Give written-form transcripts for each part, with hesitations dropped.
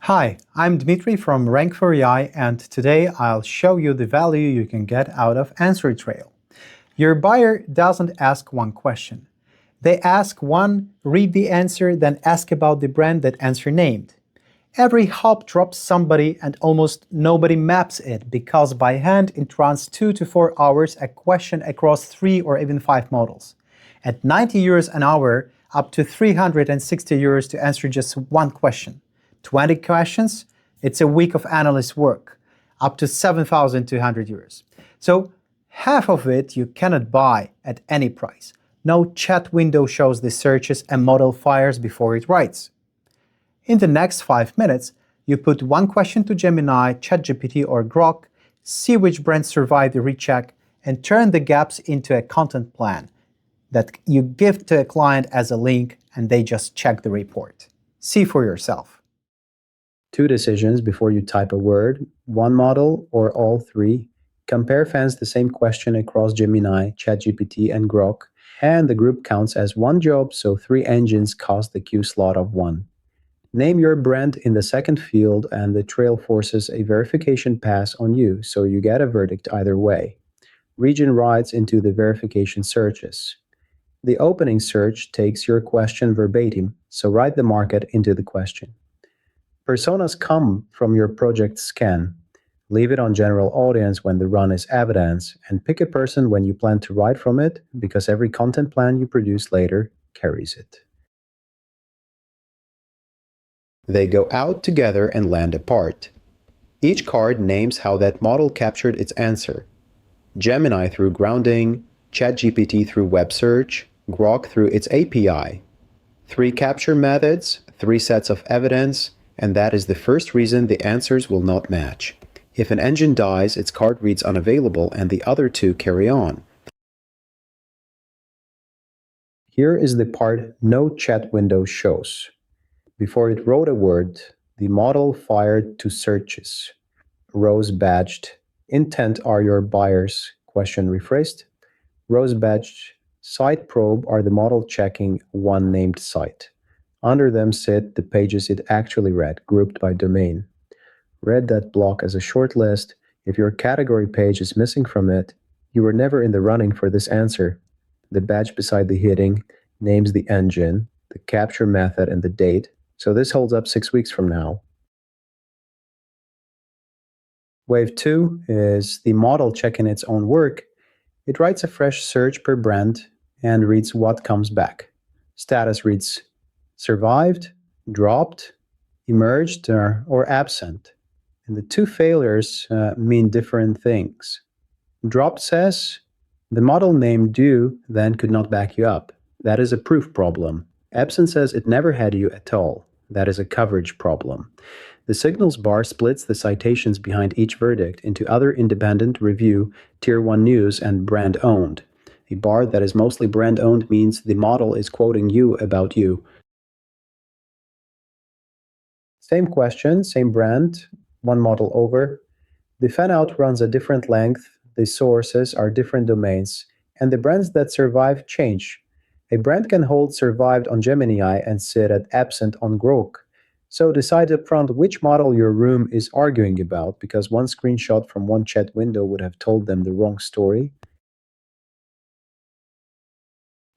Hi, I'm Dmitrij from Rankfor.AI, and today I'll show you the value you can get out of Answer Trail. Your buyer doesn't ask one question. They ask one, read the answer, then ask about the brand that answer named. Every hop drops somebody and almost nobody maps it because by hand it runs 2 to 4 hours a question across 3 or even 5 models. At 90 euros an hour, up to 360 euros to answer just one question. 20 questions, it's a week of analyst work, up to 7,200 euros. So half of it you cannot buy at any price. No chat window shows the searches a model fires before it writes. In the next 5 minutes, you put one question to Gemini, ChatGPT or Grok, see which brands survive the recheck, and turn the gaps into a content plan that you give to a client as a link and they just check the report. See for yourself. 2 decisions before you type a word, one model or all 3. Compare fans the same question across Gemini, ChatGPT and Grok, and the group counts as one job, so 3 engines cost the queue slot of 1. Name your brand in the second field and the trail forces a verification pass on you, so you get a verdict either way. Region writes into the verification searches. The opening search takes your question verbatim, so write the market into the question. Personas come from your project scan. Leave it on general audience when the run is evidence, and pick a person when you plan to write from it, because every content plan you produce later carries it. They go out together and land apart. Each card names how that model captured its answer. Gemini through grounding, ChatGPT through web search, Grok through its API. 3 capture methods, 3 sets of evidence, and that is the first reason the answers will not match. If an engine dies, its card reads unavailable and the other 2 carry on. Here is the part no chat window shows. Before it wrote a word, the model fired 2 searches. Rows badged, intent are your buyers, question rephrased. Rows badged, site probe are the model checking one named site. Under them sit the pages it actually read, grouped by domain. Read that block as a short list. If your category page is missing from it, you were never in the running for this answer. The badge beside the heading names the engine, the capture method, and the date, so this holds up 6 weeks from now. Wave 2 is the model checking its own work. It writes a fresh search per brand and reads what comes back. Status reads survived, dropped, emerged, or absent. And the 2 failures mean different things. Dropped says, the model named you then could not back you up. That is a proof problem. Absent says it never had you at all. That is a coverage problem. The signals bar splits the citations behind each verdict into other independent review, tier 1 news, and brand owned. A bar that is mostly brand owned means the model is quoting you about you. Same question, same brand, one model over. The fan-out runs a different length, the sources are different domains, and the brands that survive change. A brand can hold survived on Gemini and sit at absent on Grok. So decide upfront which model your room is arguing about, because one screenshot from one chat window would have told them the wrong story.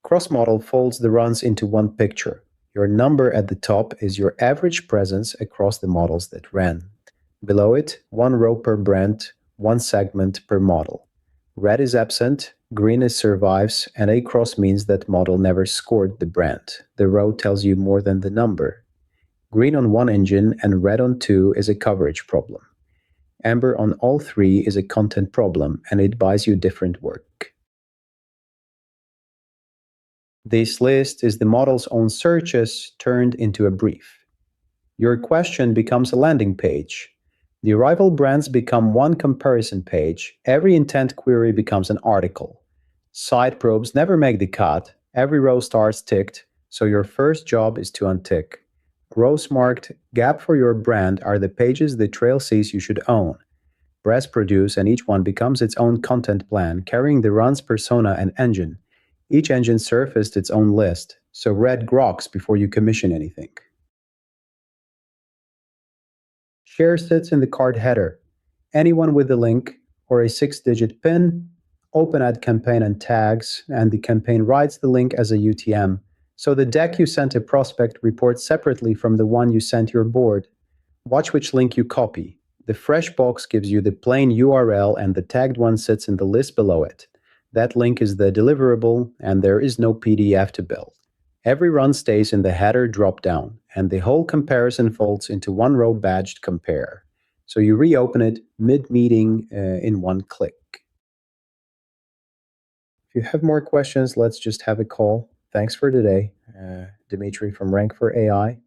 Cross-model folds the runs into one picture. Your number at the top is your average presence across the models that ran. Below it, 1 row per brand, 1 segment per model. Red is absent, green is survives, and a cross means that model never scored the brand. The row tells you more than the number. Green on 1 engine and red on 2 is a coverage problem. Amber on all 3 is a content problem, and it buys you different work. This list is the model's own searches turned into a brief. Your question becomes a landing page. The rival brands become one comparison page. Every intent query becomes an article. Site probes never make the cut. Every row starts ticked, so your first job is to untick. Rows marked gap for your brand are the pages the trail sees you should own. Press produce, and each one becomes its own content plan, carrying the runs persona and engine. Each engine surfaced its own list, so read Groks before you commission anything. Share sits in the card header. Anyone with the link or a 6-digit PIN, open at campaign and tags, and the campaign writes the link as a UTM. So the deck you sent a prospect reports separately from the one you sent your board. Watch which link you copy. The fresh box gives you the plain URL and the tagged one sits in the list below it. That link is the deliverable and there is no PDF to build. Every run stays in the header dropdown and the whole comparison folds into one row badged compare. So you reopen it mid-meeting in one click. If you have more questions, let's just have a call. Thanks for today. Dmitrij from Rankfor.AI.